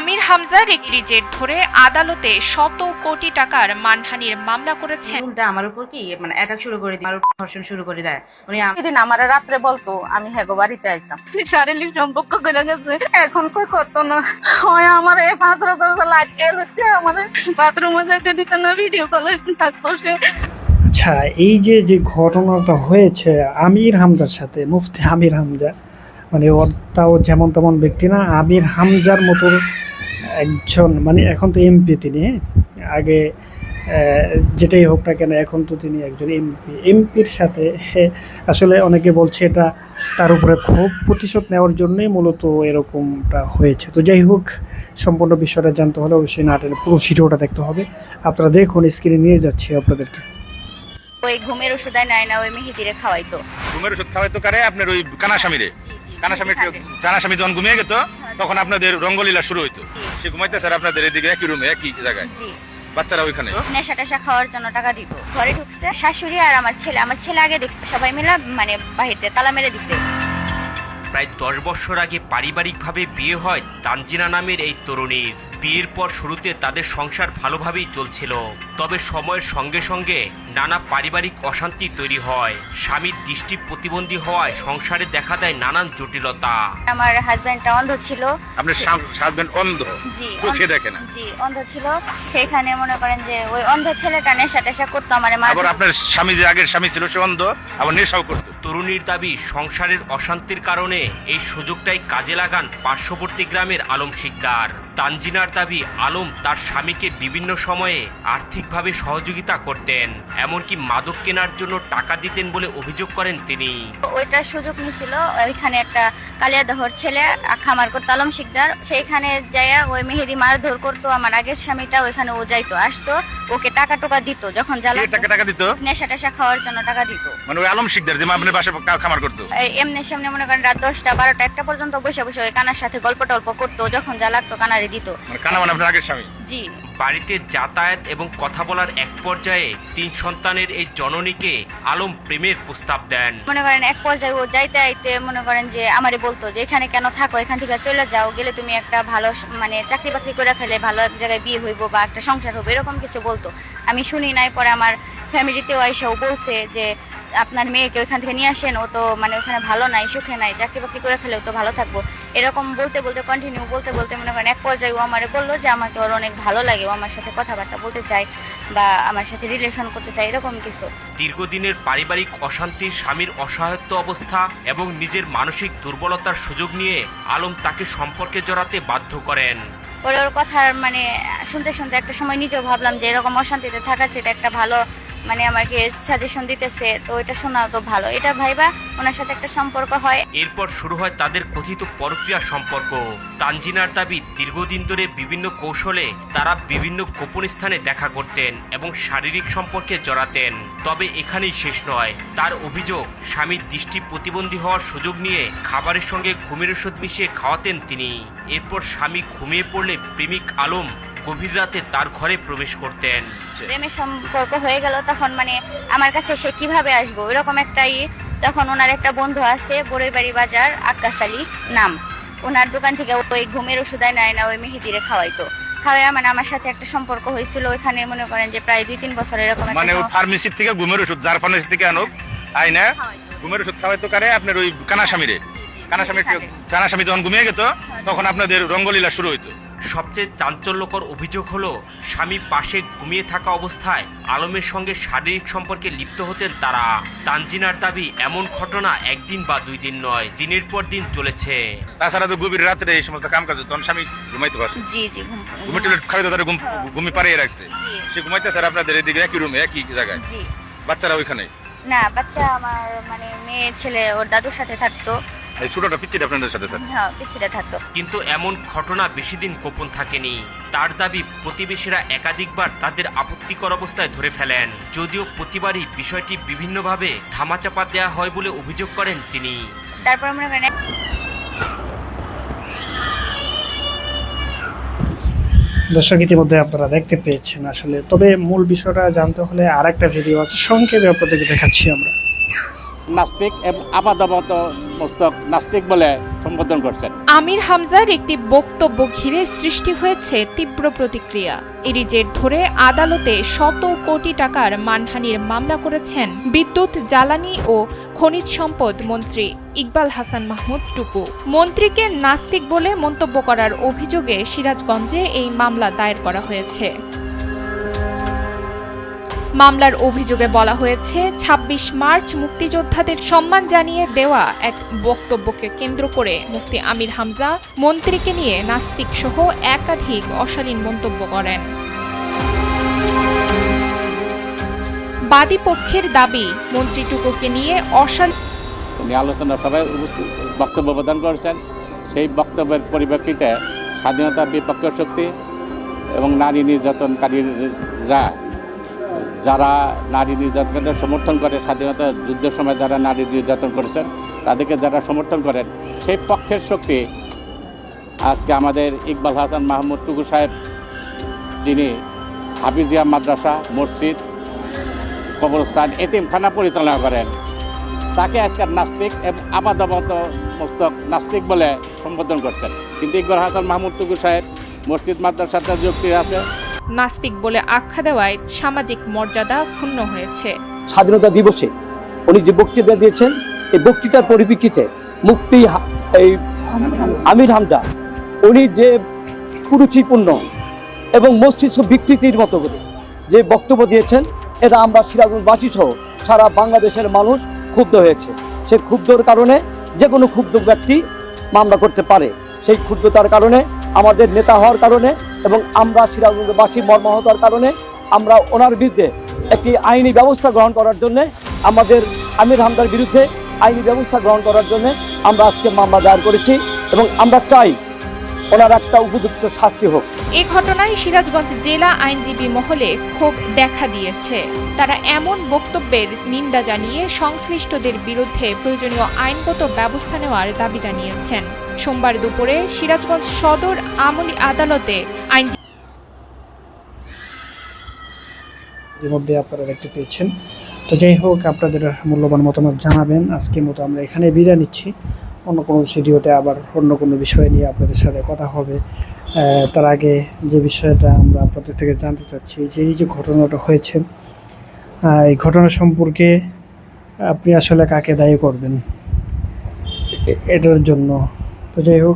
আমির হামজার একটি জের ধরে আদালতে শত কোটি টাকার মানহানির মামলা করেছেন। উল্টা আমার উপর কি মানে অ্যাটাক শুরু করে দিই, আমার ধর্ষণ শুরু করে দেয়। উনি সেদিন আমার রাত্রে বলতো আমি হেগো বাড়িতে আইতাম, শারীরিক সম্পর্ক করে গেছে। এখন কই কত না হয় আমার এই 5 লাগে হচ্ছে আমার বাথরুমে যেতে দিত না, ভিডিও কলে থাকতো সে। আচ্ছা, এই যে যে ঘটনাটা হয়েছে আমির হামজার সাথে, মুফতি আমির হামজা, মানে ওর তাও যেমন তেমন ব্যক্তি না, আমির হামজার মতো একজন, মানে এখন তো এমপি তিনি, আগে যেটাই হোক না কেন এখন তো তিনি একজন এমপির সাথে আসলে অনেকে বলছে এটা তার উপরে খুব প্রতিশোধ নেওয়ার জন্যই মূলত এরকমটা হয়েছে। তো যাই হোক, সম্পূর্ণ বিষয়টা জানতে হলে অবশ্যই নাটের পুরো ভিডিওটা দেখতে হবে। আপনারা দেখুন, স্ক্রিনে নিয়ে যাচ্ছি আপনাদেরকে। ওই ঘুমের ওষুধ নাই না, ওই মেহেদিরে খাওয়াইতো। ঘুমের ওষুধ খাওয়াইতো কারে? আপনার ওই কানাস্বামীরে। কানাস্বামী যখন ঘুমিয়ে গেত তখন আপনাদের রঙ্গলীলা শুরু হইতো। সে ঘুমাইতে স্যার আপনাদের এদিকে একই রুমে একই জায়গায়, বাচ্চারা ওইখানে নেশা টেশা খাওয়ার জন্য টাকা দিত। ঘরে ঢুকছে শাশুড়ি আর আমার ছেলে আগে দেখছে, সবাই মিলে মানে বাহিরতে তালা মেরে দিছে। প্রায় 10 বছর আগে পারিবারিকভাবে বিয়ে হয় তানজিনা নামের এই তরুণীর। বিয়ের পর শুরুতে তাদের সংসার ভালোভাবেই চলছিল, তবে সময়ের সঙ্গে সঙ্গে নানা পারিবারিক অশান্তি তৈরি হয়। স্বামীর দৃষ্টি প্রতিবন্ধী হওয়ায় সংসারে দেখা দেয় নানান জটিলতা। আমার হাজবেন্ডটা অন্ধ ছিল। আপনার হাজবেন্ড অন্ধ? জি, চোখে দেখে না? জি, অন্ধ ছিল। সেখানে মনে করেন যে ওই অন্ধ ছেলেটা নেশা টেশা করতো। আমার আবার আপনার স্বামী যে আগের স্বামী ছিল সে অন্ধ, আবার নেশাও করতো। তরুণীর দাবি সংসারের অশান্তির কারণে এই সুযোগটাই কাজে লাগান পার্শ্ববর্তী গ্রামের আলম শিকদার। তানজিনার দাবি আলম তার স্বামীকে বিভিন্ন সময়ে আর্থিকভাবে সহযোগিতা করতেন, এমনকি মাদক কেনার জন্য টাকা দিতেন বলে অভিযোগ করেন তিনি। ওইটার সুযোগ নিয়েছিল। ওইখানে একটা কালিয়াদহর ছেলে খামার করতো আলম শিকদার, সেইখানে যাইয়া ওই মেহেদি মারধর করতো আমার আগের স্বামীটা। ওইখানে ও যাইতো আসতো, ওকে টাকা দিত, যখন টাকা দিত নেশা টেশা খাওয়ার জন্য টাকা দিত। মানে ওই আলম শিকদার যে আপনার বাসায় খামার করতো, এমনি সামনে মনে করেন রাত 10টা 12টা 1টা পর্যন্ত বসে বসে ওই কানার সাথে গল্প টল্প করতো, যখন যা লাগতো কানারে দিত। কানা মানে আপনার আগের স্বামী? জি। বাড়িতে যাতায়াত এবং কথা বলার এক পর্যায়ে 3 সন্তানের এই জননীকে আলম প্রেমের প্রস্তাব দেন। মনে করেন এক পর্যায়ে ও যাইতে আইতে মনে করেন যে আমারে বলতো যে এখানে কেন থাকো, এখান থেকে চলে যাও, গেলে তুমি একটা ভালো মানে চাকরি বাকরি করে খেলে ভালো এক জায়গায় বিয়ে হইবো বা একটা সংসার হবে, এরকম কিছু বলতো। আমি শুনি নাই। পরে আমার ফ্যামিলিতেও আইসাও বলছে যে আপনার মেয়েকে ওইখান থেকে নিয়ে আসেন, ও তো মানে ওখানে ভালো নাই, সুখে নাই, চাকরি বাকরি করে খেলেও তো ভালো থাকবো। এরকম বলতে কন্টিনিউ বলতে মনে করেন এক পর্যায়ে ও আমারে বললো যে আমাকে ওর অনেক ভালো লাগে, ও আমার সাথে কথাবার্তা বলতে চায় বা আমার সাথে রিলেশন করতে চায়, এরকম কিছু। দীর্ঘদিনের পারিবারিক অশান্তি, স্বামীর অসহায়ত্ব অবস্থা এবং নিজের মানসিক দুর্বলতার সুযোগ নিয়ে আলম তাকে সম্পর্কে জড়াতে বাধ্য করেন। ওর কথা মানে শুনতে একটা সময় নিজেও ভাবলাম যে এরকম অশান্তিতে থাকার চেয়ে একটা ভালো মানে আমাকে সাজেশন দিতেছে, তো এটা শোনা তো ভালো, এটা ভাইবা ওনার সাথে একটা সম্পর্ক হয়। এরপর শুরু হয় তাদের কথিত পরক্রিয়া সম্পর্ক। তানজিনার দাবি দীর্ঘদিন ধরে বিভিন্ন কৌশলে তারা বিভিন্ন গোপন স্থানে দেখা করতেন এবং শারীরিক সম্পর্কে জড়াতেন। তবে এখানেই শেষ নয়। তার অভিযোগ স্বামীর দৃষ্টি প্রতিবন্ধী হওয়ার সুযোগ নিয়ে খাবারের সঙ্গে ঘুমের ওষুধ মিশিয়ে খাওয়াতেন তিনি। এরপর স্বামী ঘুমিয়ে পড়লে প্রেমিক আলম গভীর রাতে তার ঘরে প্রবেশ করতেন। প্রেমের সম্পর্ক হয়ে গেল, তখন মানে আমার কাছে সে কিভাবে আসবো এরকম একটাই। তখন ওনার একটা বন্ধু আছে বড়ইবাড়ি বাজার, আক্কাস আলী নাম, ওনার দোকান থেকে ওই ঘুমের ওষুধ নাই না ওই মেহেদিরে খাওয়াইতো। খাওয়াইয়া মানে আমার সাথে একটা সম্পর্ক হয়েছিল। ওইখানে মনে করেন যে প্রায় 2-3 বছর এরকম। মানে ওই ফার্মেসি থেকে ঘুমের ওষুধ, যার ফার্মেসি থেকে আনো আইনা ঘুমের ওষুধ খাওয়াইতো কারে? আপনার ওই কানাস্বামীরে। কানাস্বামী যখন ঘুমিয়ে গেত তখন আপনাদের রঙ্গলীলা শুরু হইতো। সবচেয়ে চাঞ্চল্যকর অভিযোগ হলো স্বামী পাশে ঘুমিয়ে থাকা অবস্থায় আলমের সঙ্গে শারীরিক সম্পর্কে লিপ্ত হতেন তারা। তানজিনার দাবি এমন ঘটনা একদিন বা 2 দিন নয়, দিনের পর দিন চলেছে। তাছাড়া তো গভীর রাত্রে এই সমস্ত কাম কাজ তখন স্বামী ঘুমাইতে পারছে। জি ঘুমে টুলে খাইতে তারা ঘুমি পাড়িয়ে রাখছে। সে ঘুমাইতে স্যার আপনাদের এদিকে একই রুমে একই জায়গায়, জি। বাচ্চারা ওইখানে না, বাচ্চা আমার মানে মেয়ে ছেলে ওর দাদুর সাথে থাকতো। ছোটটা পিচ্চিটা আপনাদের সাথে থাকতো? হ্যাঁ, পিচ্চিটা থাকতো। কিন্তু এমন ঘটনা বেশি দিন গোপন থাকেনি। তার দাবি প্রতিবেশীরা একাধিকবার তাদের আপত্তিকর অবস্থায় ধরে ফেলেন, যদিও প্রতিবারই বিষয়টি বিভিন্নভাবে ধামাচাপা দেওয়া হয় বলে অভিযোগ করেন তিনি। তারপর মনে করেন দর্শক ইতিমধ্যে আপনারা দেখতে পেয়েছেন আসলে, তবে মূল বিষয়টা জানতে হলে আর একটা ভিডিও আছে, সংক্ষেপে আপনাদেরকে দেখাচ্ছি আমরা। নাস্তিক এবং আপাতত মস্তক নাস্তিক বলে সম্বোধন করছেন। আমির হামজার একটি বক্তব্য ঘিরে সৃষ্টি হয়েছে তীব্র প্রতিক্রিয়া। এরই জের ধরে আদালতে শত কোটি টাকার মানহানির মামলা করেছেন বিদ্যুৎ, জ্বালানি ও খনিজ সম্পদ মন্ত্রী ইকবাল হাসান মাহমুদ টুকু। মন্ত্রীকে নাস্তিক বলে মন্তব্য করার অভিযোগে সিরাজগঞ্জে এই মামলা দায়ের করা হয়েছে। মামলার অভিযোগে বলা হয়েছে ২৬ মার্চ মুক্তিযোদ্ধাদের সম্মান জানিয়ে দেওয়া এক বক্তব্যকে কেন্দ্র করে মুফতি আমির হামজা মন্ত্রীকে নিয়ে নাস্তিক সহ একাধিক অশালীন মন্তব্য করেন। বাদী পক্ষের দাবি, মন্ত্রী টুকুকে নিয়ে অশালীন উনি আলোচনা সভায় উপস্থিত বক্তব্য প্রদান করেছেন। সেই বক্তব্যের পরিপ্রেক্ষিতে স্বাধীনতা বিপক্ষ শক্তি এবং নারী নির্যাতনকারীরা, যারা নারী নির্যাতনকে সমর্থন করে, স্বাধীনতা যুদ্ধের সময় যারা নারী নির্যাতন করেছেন তাদেরকে যারা সমর্থন করেন, সেই পক্ষের শক্তি আজকে আমাদের ইকবাল হাসান মাহমুদ টুকু সাহেব, যিনি হাফিজিয়া মাদ্রাসা, মসজিদ, কবরস্থান, এতিমখানা পরিচালনা করেন, তাকে আজকে নাস্তিক এবং আপাতত মস্তক নাস্তিক বলে সম্বোধন করছেন। কিন্তু ইকবাল হাসান মাহমুদ টুকু সাহেব মসজিদ মাদ্রাসাতে যুক্তি আছে। নাস্তিক বলে আখ্যা দেওয়ায় সামাজিক মর্যাদা ক্ষুণ্ণ হয়েছে। স্বাধীনতা দিবসে উনি যে বক্তৃতা দিয়েছেন, এই বক্তৃতার পরিপ্রেক্ষিতে মুফতি আমির হামজা উনি যে কুরুচিপূর্ণ এবং মস্তিষ্ক বিকৃতির মতো করে যে বক্তব্য দিয়েছেন, এটা আমরা সিরাজগঞ্জবাসী সহ সারা বাংলাদেশের মানুষ ক্ষুব্ধ হয়েছে। সে ক্ষুব্ধর কারণে যে কোনো ক্ষুব্ধ ব্যক্তি মামলা করতে পারে। সেই ক্ষুব্ধতার কারণে, আমাদের নেতা হওয়ার কারণে এবং আমরা সিরাজগঞ্জবাসী মর্মাহতার কারণে আমরা ওনার বিরুদ্ধে একটি আইনি ব্যবস্থা গ্রহণ করার জন্য, আমাদের আমির হামজার বিরুদ্ধে আইনি ব্যবস্থা গ্রহণ করার জন্য আমরা আজকে মামলা দায়ের করেছি এবং আমরা চাই ওনার একটা উপযুক্ত শাস্তি হোক। এই ঘটনায় সিরাজগঞ্জ জেলা আইনজীবী মহলে ক্ষোভ দেখা দিয়েছে। তারা এমন বক্তব্যের নিন্দা জানিয়ে সংশ্লিষ্টদের বিরুদ্ধে প্রয়োজনীয় আইনগত ব্যবস্থা নেওয়ার দাবি জানিয়েছেন। সোমবার দুপুরে সিরাজগঞ্জ সদর আমলি আদালতে আইনজীবী এর মধ্যে আপনারা দেখতে পেয়েছেন। তো যাই হোক, আপনাদের মূল্যবান মতামত জানাবেন। আজকের মতো আমরা এখানে বিদায় নিচ্ছি। অন্য কোনো ভিডিওতে আবার অন্য কোনো বিষয় নিয়ে আপনাদের সাথে কথা হবে। তার আগে যে বিষয়টা আমরা আপনাদের থেকে জানতে চাচ্ছি, যে এই যে ঘটনাটা হয়েছে, এই ঘটনা সম্পর্কে আপনি আসলে কাকে দায়ী করবেন এটার জন্য? তো যাই হোক,